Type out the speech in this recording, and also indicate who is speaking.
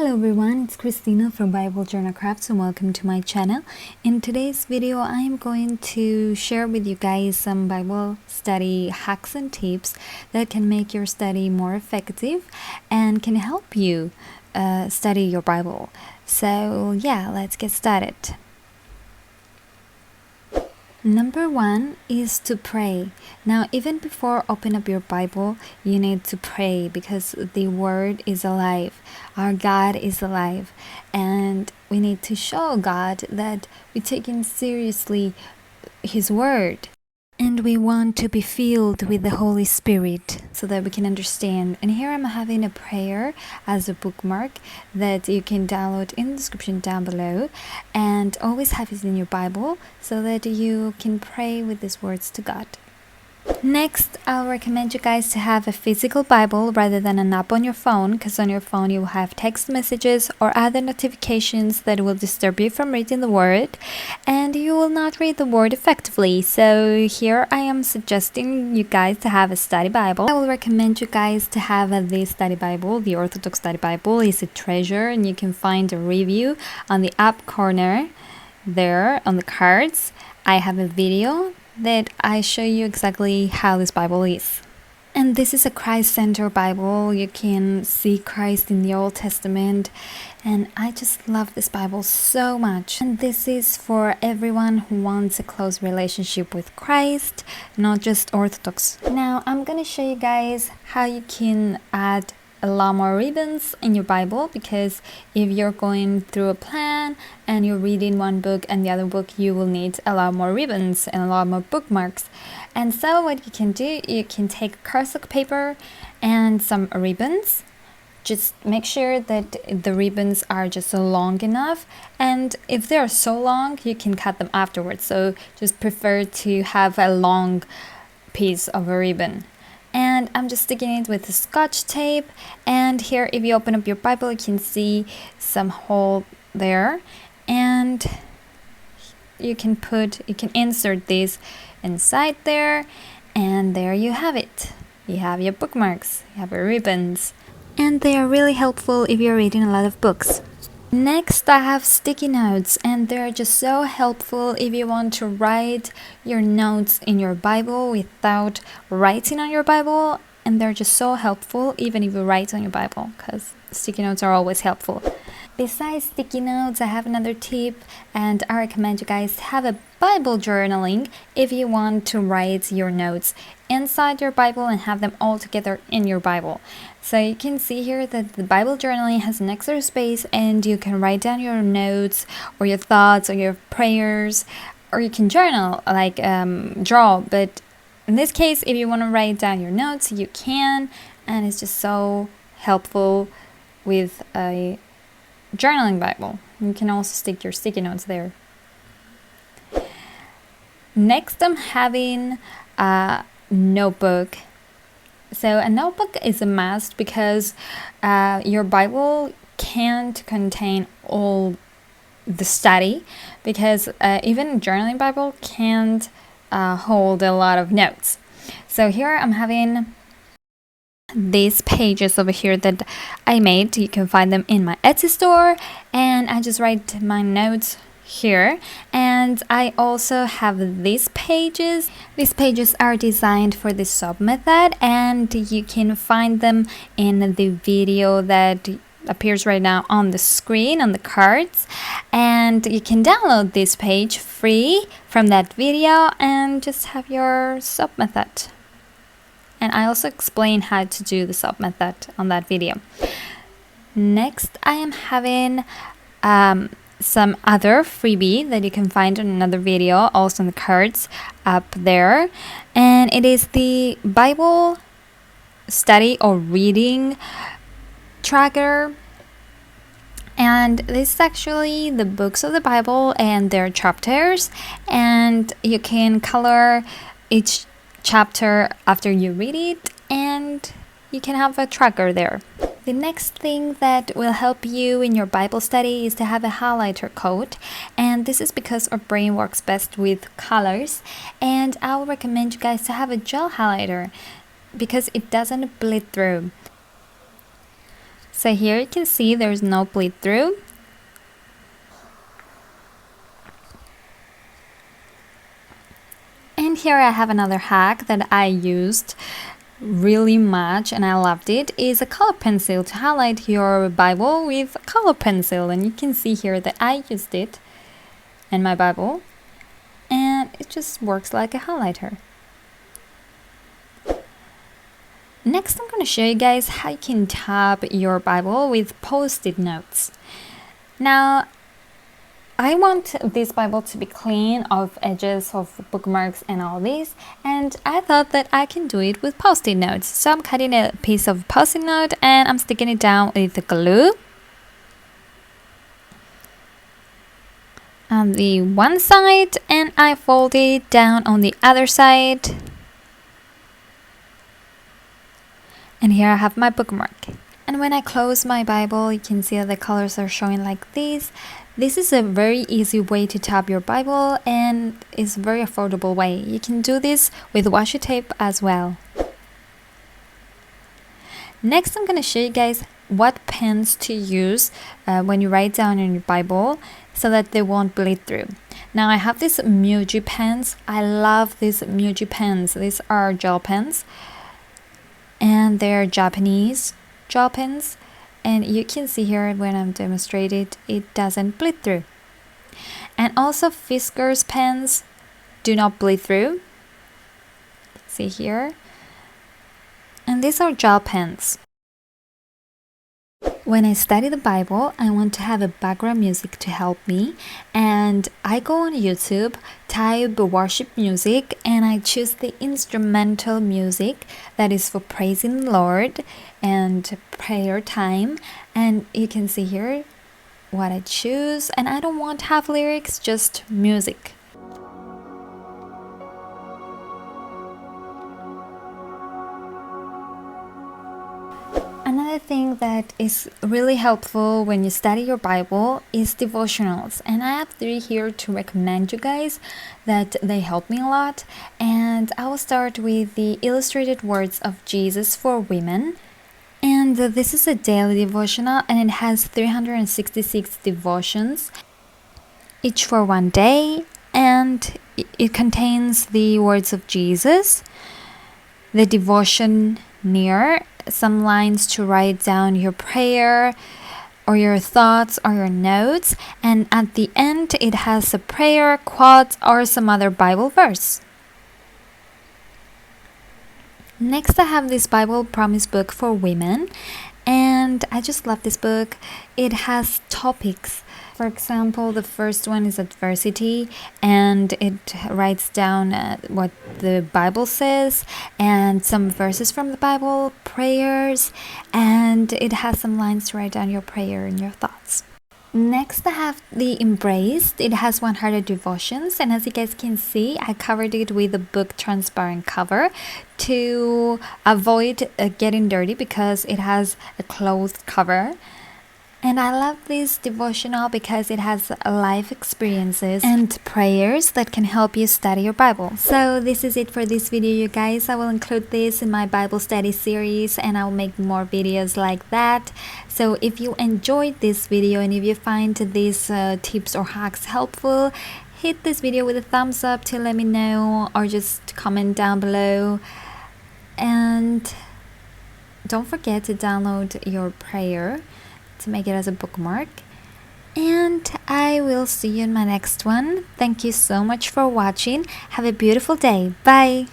Speaker 1: Hello everyone, it's Christina from Bible Journal Crafts and welcome to my channel. In today's video, I am going to share with you guys some Bible study hacks and tips that can make your study more effective and can help you study your Bible. So yeah, let's get started. Number one is to pray. Now, even before open up your Bible, you need to pray because the Word is alive. Our God is alive. And we need to show God that we take in seriously His Word. And we want to be filled with the Holy Spirit so that we can understand. And here I'm having a prayer as a bookmark that you can download in the description down below. And always have it in your Bible so that you can pray with these words to God. Next, I'll recommend you guys to have a physical Bible rather than an app on your phone, because on your phone you will have text messages or other notifications that will disturb you from reading the Word, and you will not read the Word effectively. So here I am suggesting you guys to have a study Bible. I will recommend you guys to have this study Bible. The Orthodox study Bible is a treasure, and you can find a review on the up corner there on the cards. I have a video that I show you exactly how this Bible is. And this is a Christ-centered Bible. You can see Christ in the Old Testament, and I just love this Bible so much. And this is for everyone who wants a close relationship with Christ, not just Orthodox. Now I'm gonna show you guys how you can add a lot more ribbons in your Bible, because if you're going through a plan and you're reading one book and the other book, you will need a lot more ribbons and a lot more bookmarks. And so what you can do, you can take cardstock paper and some ribbons. Just make sure that the ribbons are just long enough, and if they are so long, you can cut them afterwards. So just prefer to have a long piece of a ribbon. And I'm just sticking it with the Scotch tape, and here if you open up your Bible you can see some hole there, and you can insert this inside there, and there you have it. You have your bookmarks, you have your ribbons, and they are really helpful if you're reading a lot of books. Next, I have sticky notes, and they're just so helpful if you want to write your notes in your Bible without writing on your Bible. And they're just so helpful even if you write on your Bible, because sticky notes are always helpful. Besides sticky notes, I have another tip, and I recommend you guys have a Bible journaling if you want to write your notes inside your Bible and have them all together in your Bible. So you can see here that the Bible journaling has an extra space, and you can write down your notes or your thoughts or your prayers, or you can journal, like draw. But in this case, if you want to write down your notes, you can, and it's just so helpful with a journaling Bible. You can also stick your sticky notes there. Next, I'm having a notebook. So a notebook is a must, because your Bible can't contain all the study, because even a journaling Bible can't hold a lot of notes. So here I'm having these pages over here that I made. You can find them in my Etsy store, and I just write my notes here. And I also have these pages. These pages are designed for the sub method, and you can find them in the video that appears right now on the screen on the cards, and you can download this page free from that video and just have your sub method. And I also explain how to do the sub method on that video. Next, I am having some other freebie that you can find in another video, also in the cards up there, and it is the Bible study or reading tracker. And this is actually the books of the Bible and their chapters, and you can color each chapter after you read it, and you can have a tracker there. The next thing that will help you in your Bible study is to have a highlighter code, and this is because our brain works best with colors, and I will recommend you guys to have a gel highlighter because it doesn't bleed through. So here you can see there's no bleed through. And here I have another hack that I used really much and I loved it, is a color pencil to highlight your Bible with a color pencil. And you can see here that I used it in my Bible and it just works like a highlighter. Next, I'm going to show you guys how you can tab your Bible with Postit Notes. Now, I want this Bible to be clean of edges of bookmarks and all this, and I thought that I can do it with Postit Notes. So I'm cutting a piece of Postit Note and I'm sticking it down with the glue on the one side, and I fold it down on the other side. And here I have my bookmark. And when I close my Bible, you can see that the colors are showing like this. This is a very easy way to tab your Bible and is a very affordable way. You can do this with washi tape as well. Next, I'm going to show you guys what pens to use when you write down in your Bible so that they won't bleed through. Now I have these Muji pens. I love these Muji pens. These are gel pens and they're Japanese gel pens. And you can see here when I'm demonstrating it doesn't bleed through. And also Fiskars pens do not bleed through. See here. And these are gel pens. When I study the Bible, I want to have a background music to help me, and I go on YouTube, type worship music, and I choose the instrumental music that is for praising the Lord and prayer time. And you can see here what I choose, and I don't want to have lyrics, just music. Another thing that is really helpful when you study your Bible is devotionals, and I have 3 here to recommend you guys that they help me a lot. And I will start with the Illustrated Words of Jesus for Women, and this is a daily devotional and it has 366 devotions, each for one day, and it contains the words of Jesus, the devotion near, some lines to write down your prayer or your thoughts or your notes, and at the end it has a prayer, quote, or some other Bible verse. Next, I have this Bible Promise book for women, and I just love this book. It has topics. For example, the first one is adversity, and it writes down what the Bible says and some verses from the Bible, prayers, and it has some lines to write down your prayer and your thoughts. Next, I have the Embraced. It has 100 devotions, and as you guys can see, I covered it with a book transparent cover to avoid getting dirty because it has a closed cover. And I love this devotional because it has life experiences and prayers that can help you study your Bible. So this is it for this video, you guys. I will include this in my Bible study series and I'll make more videos like that. So if you enjoyed this video and if you find these tips or hacks helpful, hit this video with a thumbs up to let me know, or just comment down below. And don't forget to download your prayer to make it as a bookmark, and I will see you in my next one. Thank you so much for watching. Have a beautiful day. Bye.